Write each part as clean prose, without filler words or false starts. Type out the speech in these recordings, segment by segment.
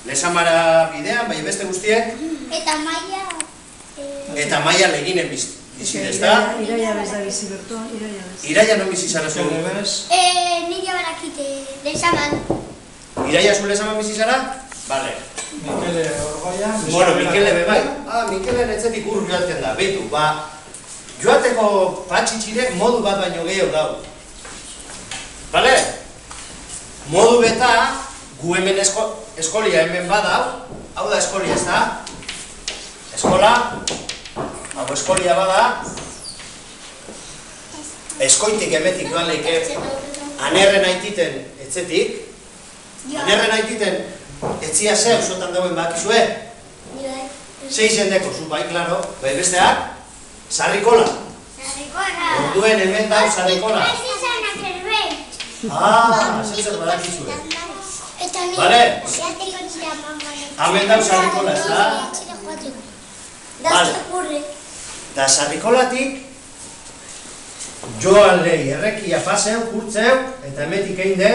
Lesamara bidean, bai beste guztiek? Eta Maia leginen bizi, ezta? Iraia bez da bizi bertuan, Iraia bez. Iraia non bizi zara zu? Nila barakite, lesaman. Iraia zu lesaman bizi zara? Bale. Mikele Orgoia. Bueno, Mikele bebai. Mikele netzetik urru joaten da, betu, joateko patxitxire modu bat baino gehiago dau. Bale? Modu beta, gu hemen eskolia hemen badau, hau da eskolia, ez da? Eskola, hau eskolia bada, eskoitik emetik joan leike, anerren aititen etzetik, anerren aititen etzia ze, usotan dauen bakizue? 6 jendeko, zu bai, klaro, bai besteak, sarrikola. Orduen hemen dau sarrikola. Zer badakizue. Bale? Hemen dau sarrikola, ez da? Bale. Da sarrikolatik joan lehi errekia paseu, kurtzeu, eta hemetik egin de,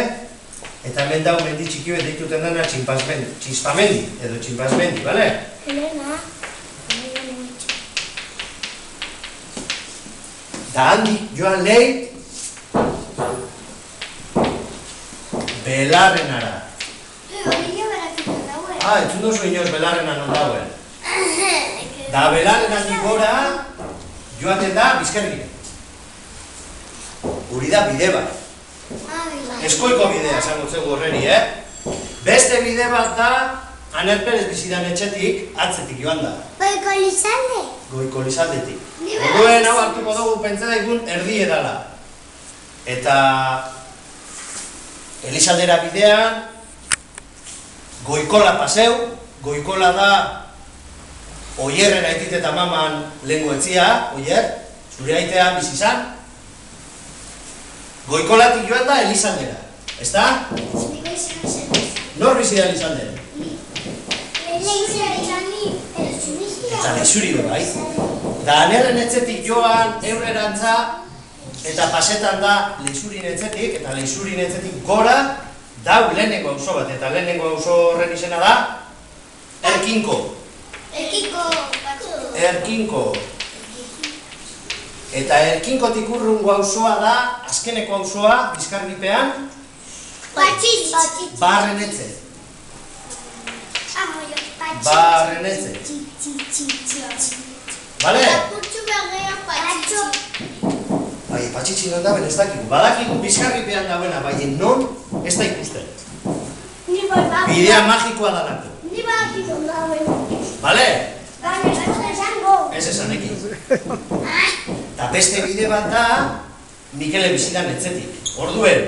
eta hemen dau mendi txiki bet dituten dena txispamendi, edo tximpazmendi, bale? Da handik joan lehi belarrenara. Entzun duzu inoz belarrena non dauen. Da belarrenatik gora joaten da Bizkaibide. Hori da bide bat. Eskoiko bidea, esango zego horreri, Beste bide bat da, Aner Perez bizidan etxetik, atzetik joan da. Goikolizalde? Goikolizaldetik. Orduen hau hartuko dugu pentsa daigun erdi edala. Eta Elizaldera bidean, Goikola paseu, Goikola da Oierren aitit eta maman lehengo etzia, Oier, zure aitea bizizan. Goikolatik joan da Elizaldera, ez da? Nor bizi da Elizaldera? Eta lehizuri be bai. Da anerren etzetik joan eurrerantza, eta pasetan da lehizurin etzetik, eta lehizurin etzetik gora, dau lehenengo auzo bat, eta lehenengo auzo horren izena da Erkinko. Erkinko. Eta Erkinkotik urrungo auzoa da, azkeneko auzoa, Bizkarbipean, Barrenetxe. Barrenetxe. Bale? Bai, patxitxi non daben ez dakigu. Badakigu Bizkarbipean dagoena, bai, non ez da ikusten. Bidea magikoa dalako. Bale? Ez esanekin. Eta beste bide bat da, Mikele bizidan etzetik. Orduen,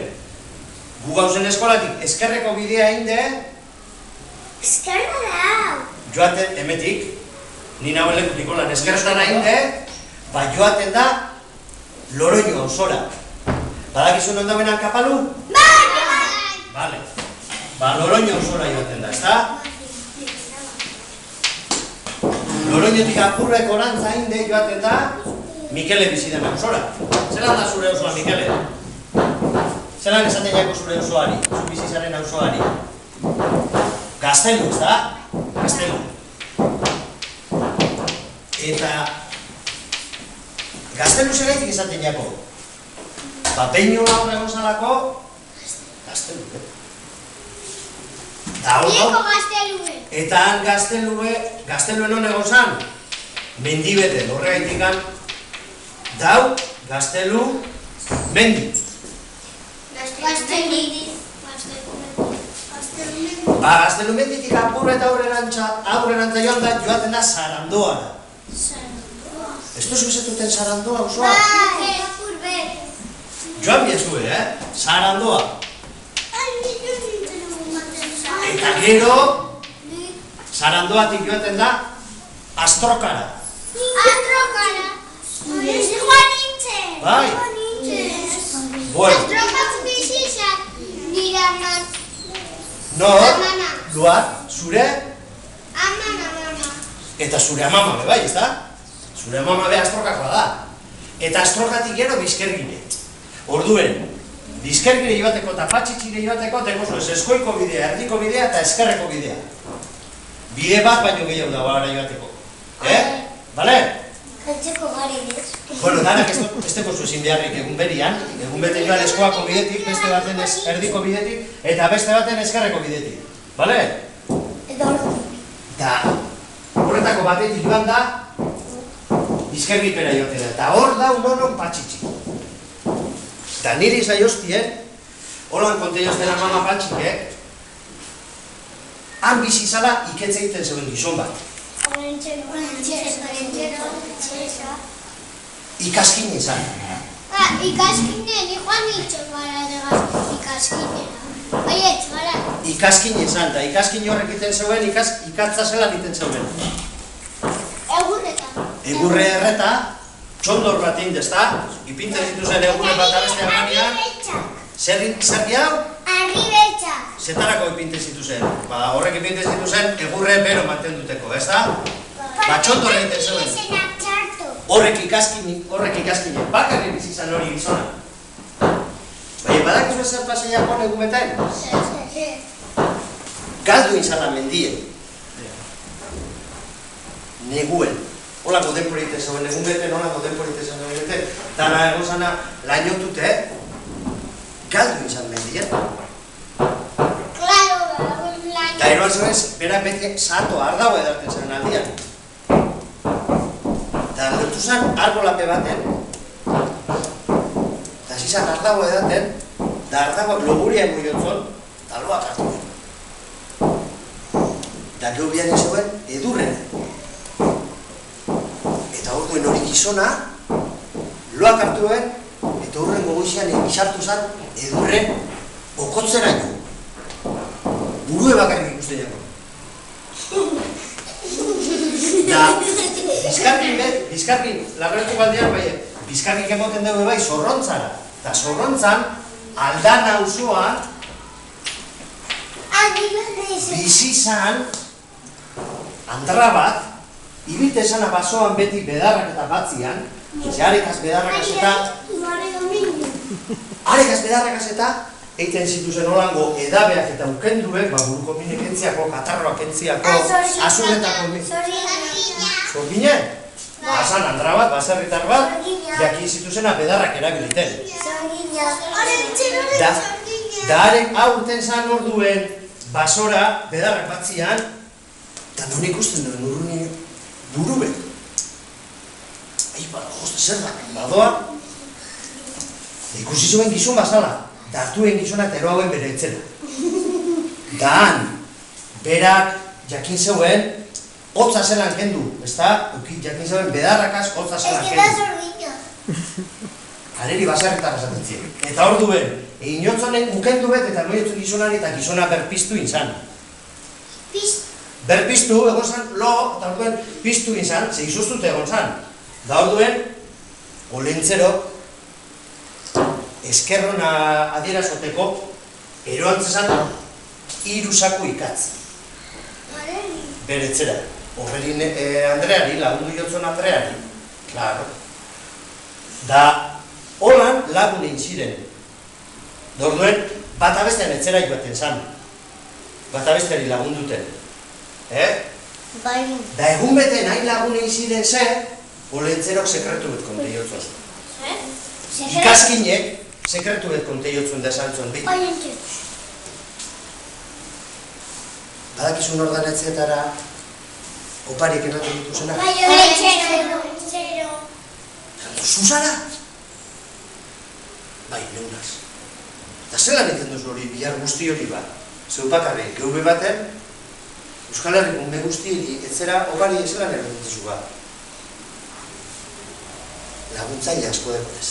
gu gauzen eskolatik eskerreko bidea inde, Eskerra da! joaten emetik, ni nagoen lekutiko lan eskerretara inde, joaten da Loroño auzora. Badakizu non dauen Alkapalu? Bale. Loroño auzora joaten da, ezta? Loroñotik apurreko orantza inde joaten da Mikele bizidan auzora. Zelan da zure auzoa, Mikele? Zelan esaten jako zure auzoari, zu bizizaren auzoari? Gaztelu, ez da? Gaztelu. Eta Gaztelu zeraitik esaten jako. Peño aurre gozalako Gaztelu, Eta han Gazteluen hone gozan, mendibeten, horregatikan, dau Gaztelu mendi. Gaztelu menditik apurre eta aurrerantza joan da, joaten da Sarandoara. Ez duzu ezetuten Sarandoa, osoa? Joan biezue, Sarandoa. Eta gero, Sarandoatik joaten da Astrokara. Joan nintzen! Bai? Bueno. Astrokatzu bizizan, nire aman. Nor? Luar, zure? Amama. Eta zure amama be bai, ez da? Zure amama be Astrokakoa da. Eta Astrokatik gero Bizkergine. Orduen, Bizkergire joateko eta patxitxire joateko dekozu ez eskoiko bidea, erdiko bidea eta eskerreko bidea. Bide bat baino gehiago dago ara joateko. Bale? Kantzeko gari ez. Bueno, danak ez dekozu ezin beharrik egun berian, egun bete joan eskoako bidetik, beste baten erdiko bidetik, eta beste baten eskerreko bidetik. Bale? Eta hor Eta horretako batetik joan da, bizkergipera joatera, eta hor da unonon patxitxi. Eta niri izai hostien, holan konteioz dela mama patxikek, han bizizala iketze egiten zeuen gizon bat. Ikaskine izan. Ikaskine, ni joan nintzen gara degaz ikaskinera. Baietz, gara. Ikaskine izan, eta ikaskine horrek egiten zeuen, ikatza zela egiten zeuen. Egurreta. Egurre erreta, txondor bat indezta, ipintzen zituzen egurre bat abestea ganean, zer hau? Arribetxak. Zetarako ipintzen zituzen. Horrek ipintzen zituzen egurre bero mantenduteko, ez da? Txondor egiten zeuen. Horrek ikaskine, bakarrik bizizan hori gizona. Baina, badakizu ezer paseiako negumeten? Galdu izala mendien. Neguen. Holako denporite zeuen negumeten, holako denporite zeuen negumeten. Dana egon zana lainotute, galdu izan mendien. Claro, laino. Da eroan zeuen, berak beti sato ardago edaten zen aldian. Da lotu zen arbolape baten, da zizan ardago edaten, da ardagoak loguria emuiotzon, da loak hartu. Da lobian zeuen edurren. Eta orduen hori gizona, loak hartuen, eta horren gogoizean egizartu zen edurren okotzera jo. Burue bakarrik ikusten jako. Da, bizkarkin, lagarretu baldean, bizkarrik emoten dugu bai zorrontzara. Eta zorrontzan, aldana auzoan, bizizan, andra bat, ibilte esana basoan beti bedarrak eta batzian, arekaz bedarrakaz eta, eiten zituzen holango edabeak eta ukenduek, buruko minek entziako, katarroak entziako, azuretako minek. Zorginen? Basan andra bat, baserritar bat, jaki zituzena bedarrak erabiliten. Da arek aurten zan orduen basora bedarrak batzian, eta non ikusten duen urruni burube. Bada, joste zer da, badoa. Ikusi zuen gizon bazala, da hartuen gizona eta eroauen bere etzela. Da han, berak jakin zeuen, hotza zelan kendu, ezta? Jakin zeuen bedarrakaz hotza zelan kendu. Ez que da zorgina. Aleri baserritar esaten ziren. Eta hor duen, inotzonen ukendu bet eta noiotzen gizonari eta gizona berpiztu inzan. Berpiztu, egon zan, lo, eta hor duen, piztu inzan, ze izuztute egon zan. Da hor duen, olentzero, eskerrona adierazoteko, eroantzezan, 3 saku ikatz. Beretzera. Horrerin Andreari, lagundu jotzon Andreari. Claro. Da, holan lagunein ziren. Dorduen, bat abestean etzera joaten zan. Bat abesteari lagunduten. Da egun beten hain lagunein ziren zer, olentzerok sekretu bet konte jotzon. Ikaskinek sekretu bet konte jotzon da esantzon. Badakizun ordan etzetara oparik erraten dituzena? Txero. Zuzara? Bai, neunaz. Eta zelan egiten duzu hori bihar guzti hori bat? Zeu bakarrik, geube baten, Euskal Herriko unbe guzti hori etzera opari zelan egiten duzu bat. Laguntzaile asko dekonez.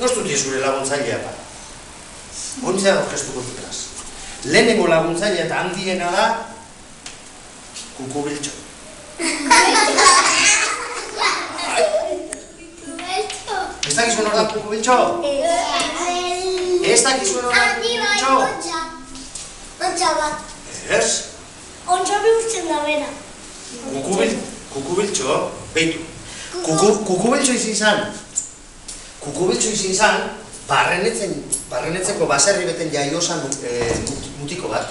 Nostut zure laguntzailea bat. Ontzea orkestuko dutraz. Lehenengo laguntzaile eta handiena da kukubiltxo. Ez dakizuen hor da kukubiltxo? Ez dakizuen hor da kukubiltxo? Ontsa bat. Ez? Ontsa bihurtzen da bera. Kukubiltxo, behitu. Kukubiltxo izin zan. barrenetzeko baserri beten jaio zan mutiko bat.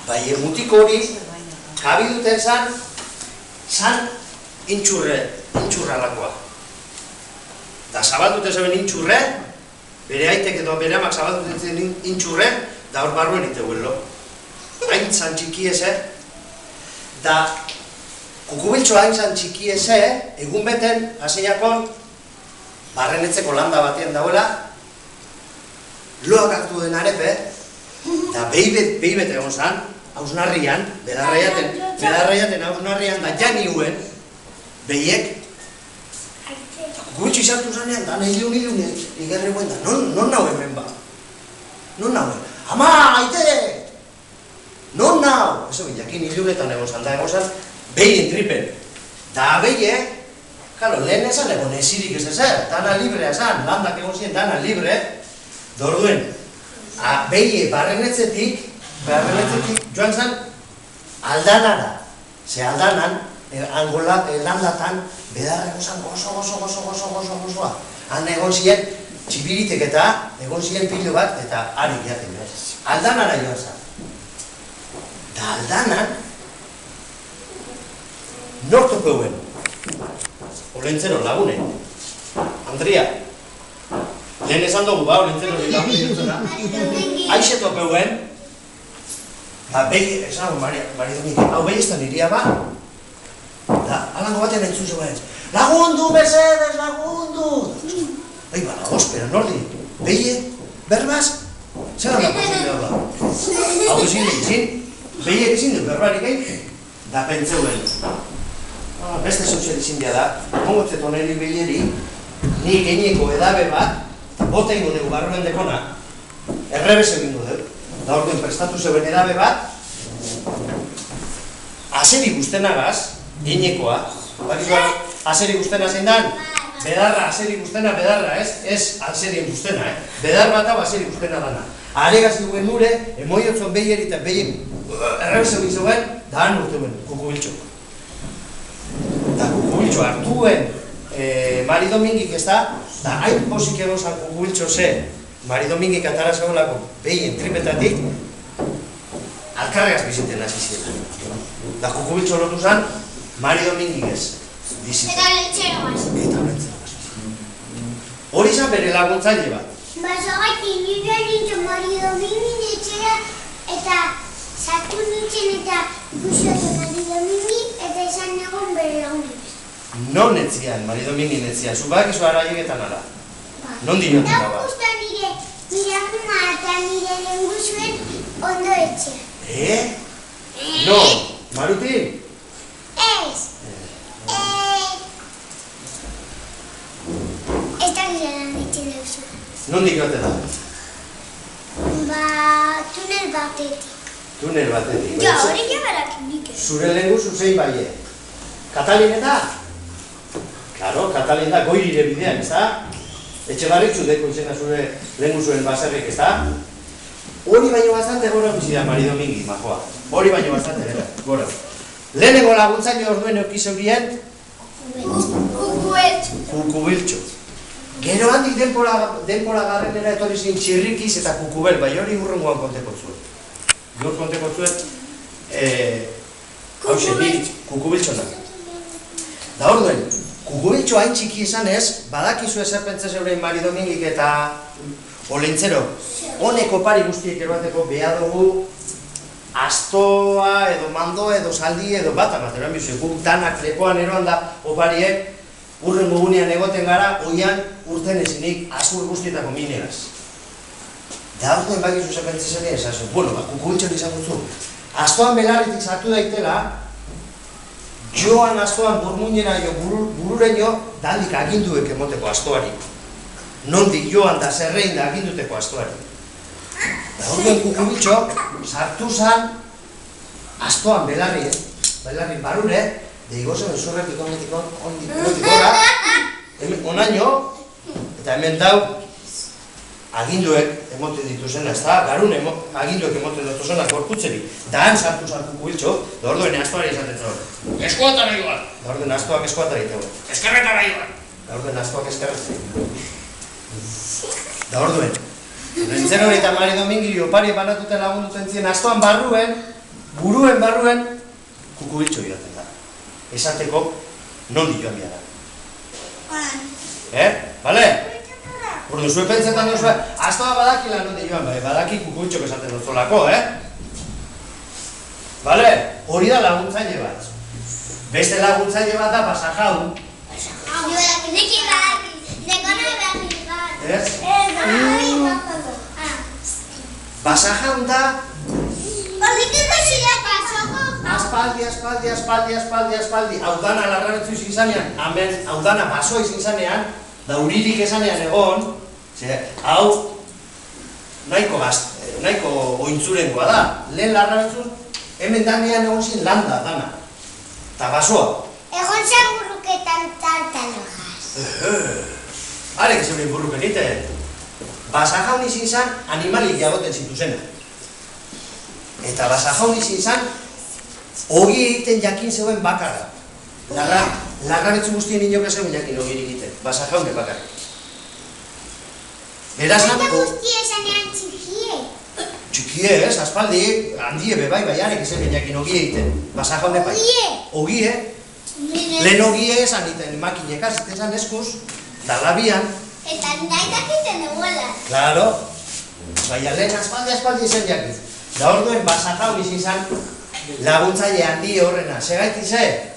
Bai, mutiko hori, jabi duten zan intxurralakoa. Da zabaldute zeben intxurre, bere aitek edo bere amak zabaldute zen intxurre, da hor barruen iteguelo. Hain zan txiki eze, da kukubiltxo hain zan txiki eze, egun beten, haseinakon, barrenetzeko landa batean dauela, loak hartu den arepe, da behibet egon zan, hausnarrian, bedarraiaten hausnarrian, da janiuen, behiek, kukubiltxo izartu zanean, da nahi ilune, igerri guen da, non nau hemen ba? Non nau? Ama, aite! Non nau? Eso, jakin ilunetan egon zan, da egon zan, behien tripen. Da behiek, claro, lehen esan egon esirik ez ezer, dana librea esan, landak egon ziren dana libre, dorduen, behie barrenetzetik joan zen aldanara, ze aldanan, landatan, bedarra egon zen gozo. Han egon ziren txipiritek eta egon ziren pilo bat eta harik jaten behar. Aldanara joan zen. Da aldanan, nortu peuen. Olentzero lagune. Andria. Lehen esan dugu ba, olentzero lagune diruzena. Aixeto peuen. Da, behi, esan dugu, Maridonik, hau behi ez da niria ba. Da, alango batean entzun zegoen. Lagundu, mesedes, lagundu! Behi ba, ospera, nordi. Behi, berbaz? Zer da posiblea ba? Hau ezin, behi ezin du berbarik egin. Da, pentseuen. Beste sozializin bia da, ongotzet oneri behieri, nik eineko edabe bat, bota ingo dugu barruen dekona, errebez egingo dugu. Da orduen prestatu zeuen edabe bat, azeri guztenagaz, einekoa, azeri guztena zein dan, bedarra, azeri guztena, bedarra, ez azerien guztena, bedar bat hau azeri guztena dana. Aregaz duen nure, emoiotzon behieri eta behien errebez egin zeuen, da han urteuen, kukubiltxok. Da kukubiltxo hartuen Mari Domingik ez da, da hain posik egon zan kukubiltxo ze Mari Domingik atara zegoelako behien tripetatik alkarregaz biziten hasi ziren. Da kukubiltxo lotu zan Mari Domingik ez biziten. Eta lentzero Hori zan bere laguntzaile bat. Bazogatik nire nintzen Mari Domingik etxera eta sartu nintzen eta ikusiotu Mari Domingik eta esan egon bere lagunik. Non netzian, Mari Domingik netzian, zubaak izu araiegetan ara. Non dinotu da ba? Eta justa nire amuma eta nire lenguzuen ondo etxea. No, Marutin? Ez. Ez da gilean etxe leuzu. Non dikote da? Ba, tunel batetik. Tunel batetik. Ja, hori jaberak nik ez. Zure lenguzu zein baie? Katalin eta? Claro, Katalin da goirire bidean, ez da? Etxe barritxu deko izena zure lenguzuen baserrik, ez da? Hori baino bastante gora bizi da Mari Domingik, majoa. Hori baino bastante gora. Lehenengo laguntzaile orduen eukizeurien? Kukubiltxo. Gero handik denpora garrenera etorri zin txirrikiz eta kukubel, bai hori hurrengoan konteko zuen. Gaur konteko zuen, hauxe, nik kukubiltxona. Da orduen, kukubiltxo hain txiki izan ez, badakizu ezer pentsa zeurein Mari Domingik eta olentzero. Honek opari guztiek eroateko beha dugu astoa edo mandoa edo saldi edo bat eroan bizu. Guk danak lepoan eroan da opariek, urren gugunean egoten gara, oian urten ezinik azur guztietako mineraz. Da orduen bakizu ezer pentsa zeurein esazu. Bueno, kukubiltxon izan gutzu. Astoan belarritik sartu daitela, joan astoan burmuinera jo, burureño, dandik aginduek emoteko astoari. Nondik joan da zerrein da aginduteko astoari. Da orduen kukubiltxo, sartu zan, astoan belarri barure, deigo zen zurretik ondik gora, onaino, eta hemen dau, aginduek emoten dituzena, ez da, garun aginduek emoten dituzena gorputzeri. Da han sartu zan kukubiltxo, da orduen astoari esaten zaur. Eskuatara joan! Da orduen astoak eskuatara itegoen. Eskerretara joan! Da orduen astoak eskerretara. Da orduen, Olentzero hori eta Mari Domingiri opari banatuten lagunduten zien astoan barruen, buruen barruen, kukubitxo iraten da. Esateko, nondi joan biara. Bale? Ordu, zuen pentsetan duzu, astoa badakila nondi joan, badaki kukubitxok esaten duzolako, Bale? Hori da laguntzaile bat. Beste laguntzaile bat da Basajaun. Ez? Basajaun da aspaldi haudana larrabetzu izin zanean, hemen haudana baso izin zanean, da uririk esanean egon, hau nahiko ointzurengoa da. Lehen larrabetzun, hemen danean egon zin landa dana, eta basoa. Egon zen burruketan tartalogaz. Arek zeuden burruken ite. Basajaun izin zan animalik jagoten zituzena. Eta Basajaun izin zan, ogi egiten jakin zeuen bakarra. Larrabetzu guztien inok zeuen jakin ogi egiten. Basajaun bakarra. Berazan... Eta guzti esanean txikie. Txikie ez, aspaldi, handie bebai baiarek zeuen jakin ogi egiten. Basajaun bai. Ogie. Lehen ogie esan iten makinekaz, esan eskuz, dalabian. Eta nahi dakiten eguela. Claro. Baina lehen aspaldi zen jakin. Da orduen Basajaun izin zan laguntzaile handi horrena. Segaiti ze?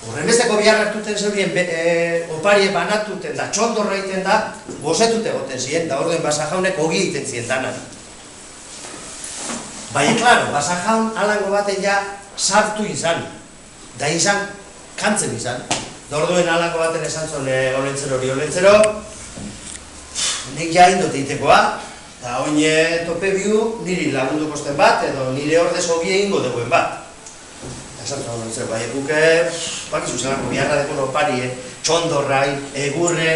Horrenbesteko bihar hartuten zeurien oparie banatuten da, txondorra egiten da, bozetute goten ziren, da orduen Basajaunek ogi egiten ziren danan. Baina, klaro, Basajaun alango baten ja sartu izan, da izan kantzen izan. Da orduen alango baten esan zon Olentzero, nik ja indote itekoa, eta oine tope biu niri lagundu kosten bat, edo nire ordez ogi egingo deguen bat. Esan zon Olentzero, bai eguke, bakizu zelako biharra dekon opari, txondorrai, egurre,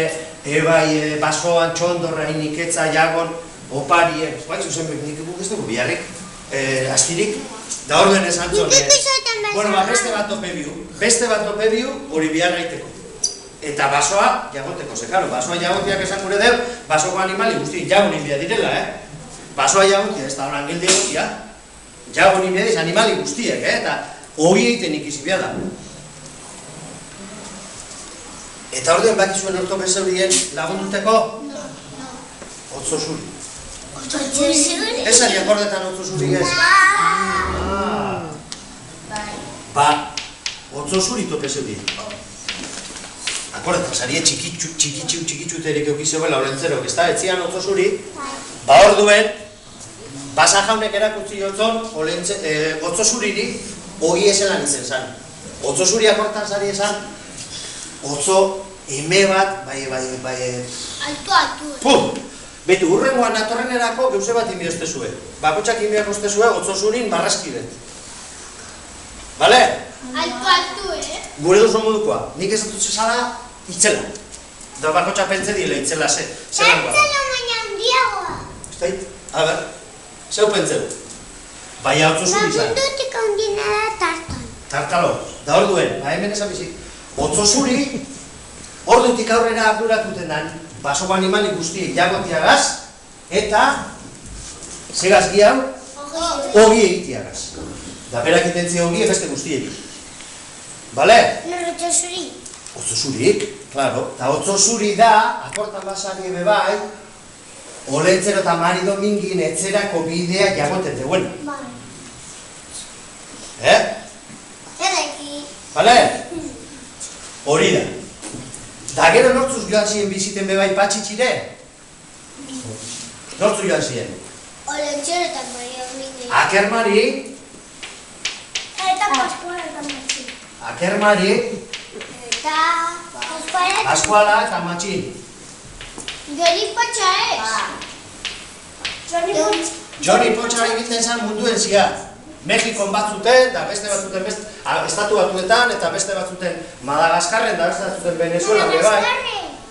ebai basoan, txondorrai, niketza, jagon, opari, bakizu zen nik eguk ez dugu biharrik, astirik, da orduen esan zon, beste bat tope biu, hori biharra iteko. Eta basoa jagoteko, ze, karo, basoa jagotiak esan gure deu, basoko animali guzti jagon inbia direla, Basoa jagotia, ez da horan gilde egotia, jagon inbia diz animali guztiek, eta hori egiten ikizibia da. Eta orduen bakizuen ortope zeurien lagunduteko? Otzo zuri. Otzo zuri? Ez ari akordetan otzo zuri ez? Ba, otzo zuri tope zeurien. Akordetan, zarie txikitxuterik eukizeuela Olentzero, ez da, etzian otzo zuri, ba orduen, Basajaunek erakutzi jotzon, otzo zuririk, ogi eselan izen zan. Otzo zuri akortan zari esan, otzo eme bat, bai... Altu. Pum! Betu, urrengoan atorrenerako geuse bat inbiozte zuen. Bakotxak inbiak uste zuen, otzo zurin barraskidet. Bale? Altu, Gure duzu modukoa, nik ez dut zezala itzela. Da bakotxak pentsa dile itzela zelan guara. Pentsela baina handiagoa. Estait? A ber, zeu pentselu. Baina otzo zuri izan. Lagundutik handiena da tartan. Tartalo, da orduen, hemen esan bizik. Otzo zuri, ordutik aurrera arduratuten dan, basoko animali guzti jagotiagaz, eta segaz giau, ogi egitiagaz. Da berak intentzia ogi beste guztiek. Bale? Otzo zuri. Otzo zurik, klaro. Eta otzo zuri da, akortan basari ebe bai, Olentzero eta Mari Domingin etzerako bidea jagoten deuen. Bai. Erreki. Bale? Hori da. Da gero nortzuz joan ziren biziten bebai patxitxire? Nortzu joan ziren? Olentzero eta Mari Domingin. Akermari, Eta Paskuala eta Matxin. Akermari, Eta Paskuala. Paskuala eta Matxin. Joni Potxa ez? Joni Potxa egiten zen munduen zia. Mexikon batzuten, eta beste batzuten estatu batuetan, eta beste batzuten Madagaskarren, eta beste batzuten Venezuela, bai.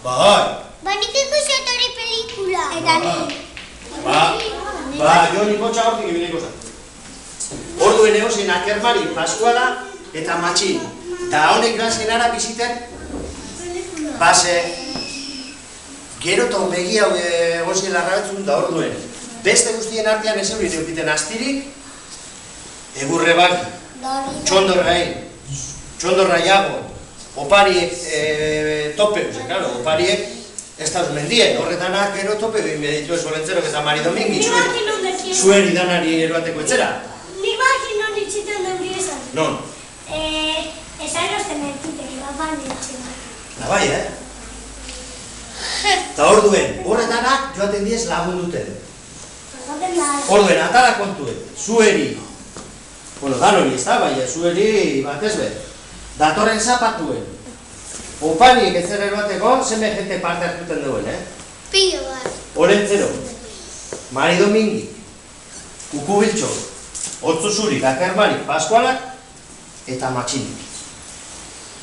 Bai. Ba, nik ikusi hori pelikula. Eta ni. Ba, Joni Potxa hortik ibiliko zen. Orduen egozien Akermari, Paskuala eta Matxin. Da honek joan zinara biziten, base, Gero eta begi hau egozien larrabetzun da orduen. Beste guztien artean ez hori deukiten astirik, egurre baki, txondorra jago, opariek tope, opariek ez da mendien, horretanak gero tope behin beditu ez olentzerok eta Mari Domingi, zuen idanari eroateko etxera. Nik bakin non ditzitzen den bidezan. Non? Esan osten ertitek, bapan ditzitzen. Da bai, Eta orduen, horretanak joaten diez lagunduten. Orduen, atara kontuen, zueri, bueno, danori ez da, bai, zueri batez bet, datorren zapatuen, opariek ez zer eroateko, zeme jente parte hartuten duen, Pilo bat. Olentzero, Mari Domingi, Kukubiltxo, Otzuzuri, Lakermari, Paskualak, eta Matxinik.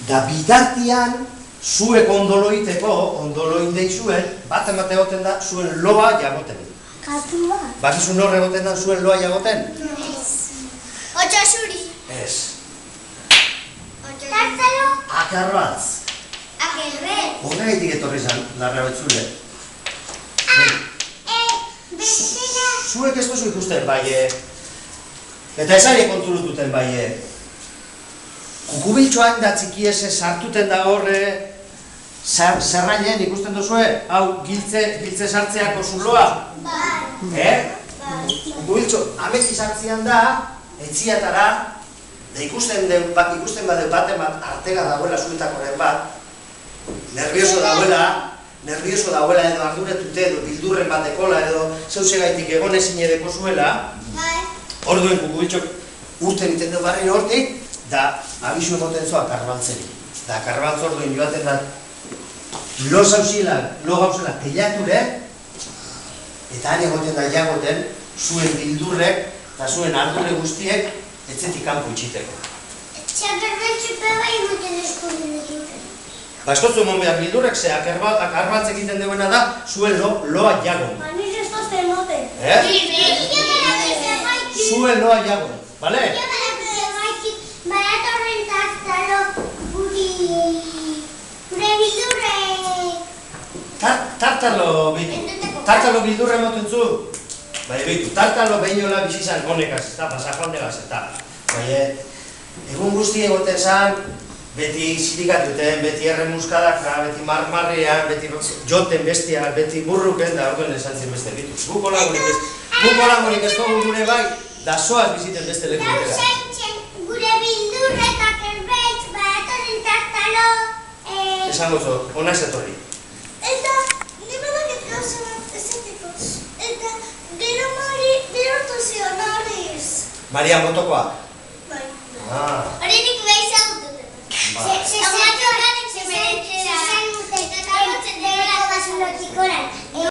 Da bitartian, zuek ondoloiteko, ondoloin deizuen, bat egoten da, zuen loa jagoten. Katu bat. Bakizun horre egoten da zuen loa jagoten? Ez. Otxasuri. Ez. Tartalo. Akarbatz. Akerbet. Horregaitik etorri zan, larra betzule. Bestera. Zuek ez duzu ikusten, bai, eta esari konturututen, bai, Kukubiltxoan da txikiese sartuten da horre, zerraien ikusten duzue, hau giltze sartzeako zuloa? Bai. Kukubiltxo, ameki sartzean da, etxiatara, da ikusten badeu baten bat, artega dagoela zuetakoren bat, nervioso dauela edo arduretute edo bildurren bat ekola edo zeusegaitik egon ezin edeko zuela, orduen Kukubiltxok urten iten du barri hortik, da abisu egoten zoa karbaltzeri. Da karbaltz orduen joaten da lo gauzela teilature, eta han egoten da jagoten zuen bildurrek eta zuen ardure guztiek etxetik kanpo itxiteko. Txaperbetxupe bai moten eskurin egiten. Ba, ez dutzu emon behar bildurrek, ze akarbaltz egiten duena da zuen loa jagon. Banik ez dozte emoten. Zuen loa jagon, bale? Baratorren tartalo gure bildurre. Tartalo bildurre emoten zu? Bai, behitu, tartalo behinola bizizan honekaz, eta pasajondegaz, eta egun guzti egoten zan, beti zirikatuten, beti erremuskadaka, beti marmarrean, beti joten bestiak, beti burruken, da orduen esan zien beste bitu. Guko langorik ez dugu gure bai, da soaz biziten beste leku dutela. Gure bildurre eta kerbetx, baratorren tartalo. Esango zo, ona ez etorri. Eta, nire baket gauza bat ezeteko. Eta, gero Mari bihurtu zion horiz. Maria Motokoa? Bai. Ah,